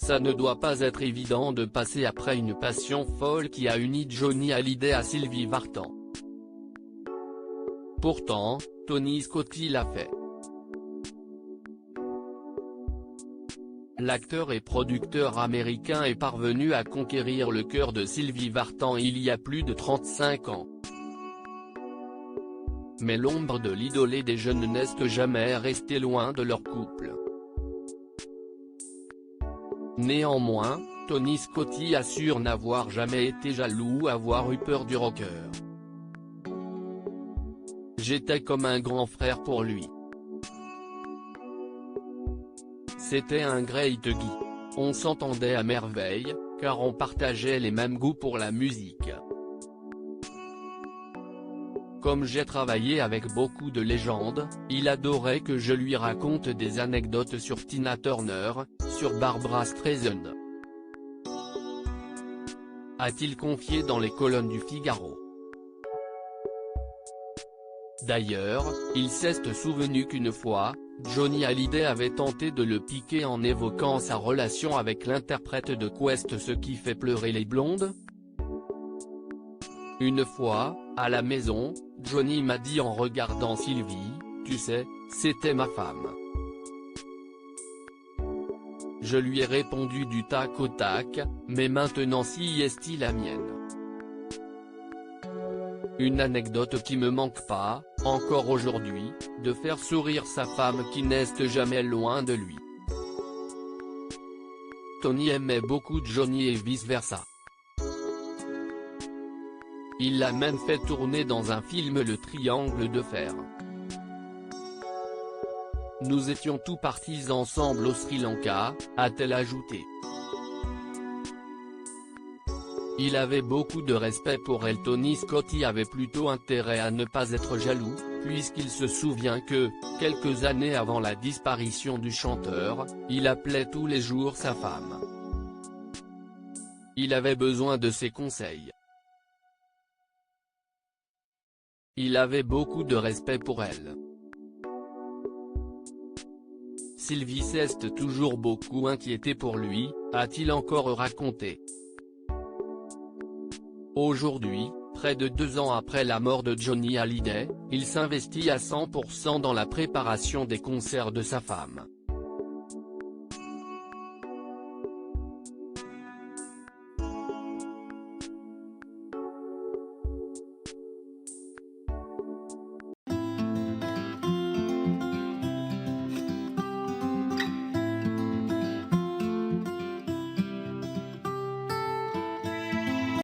Ça ne doit pas être évident de passer après une passion folle qui a uni Johnny Hallyday à Sylvie Vartan. Pourtant, Tony Scotti l'a fait. L'acteur et producteur américain est parvenu à conquérir le cœur de Sylvie Vartan il y a plus de 35 ans. Mais l'ombre de l'idolé des jeunes n'est jamais restée loin de leur couple. Néanmoins, Tony Scotti assure n'avoir jamais été jaloux ou avoir eu peur du rocker. J'étais comme un grand frère pour lui. C'était un great guy. On s'entendait à merveille, car on partageait les mêmes goûts pour la musique. Comme j'ai travaillé avec beaucoup de légendes, il adorait que je lui raconte des anecdotes sur Tina Turner, sur Barbra Streisand. A-t-il confié dans les colonnes du Figaro. D'ailleurs, il s'est souvenu qu'une fois, Johnny Hallyday avait tenté de le piquer en évoquant sa relation avec l'interprète de Quest Ce qui fait pleurer les blondes. Une fois, à la maison, Johnny m'a dit en regardant Sylvie, tu sais, c'était ma femme. Je lui ai répondu du tac au tac, mais maintenant si est-il la mienne. Une anecdote qui me manque pas, encore aujourd'hui, de faire sourire sa femme qui n'est jamais loin de lui. Tony aimait beaucoup Johnny et vice-versa. Il l'a même fait tourner dans un film Le Triangle de Fer. Nous étions tous partis ensemble au Sri Lanka, a-t-elle ajouté. Il avait beaucoup de respect pour elle. Tony Scotti avait plutôt intérêt à ne pas être jaloux, puisqu'il se souvient que, quelques années avant la disparition du chanteur, il appelait tous les jours sa femme. Il avait besoin de ses conseils. Il avait beaucoup de respect pour elle. Sylvie s'est toujours beaucoup inquiétée pour lui, a-t-il encore raconté. Aujourd'hui, près de 2 ans après la mort de Johnny Hallyday, il s'investit à 100% dans la préparation des concerts de sa femme.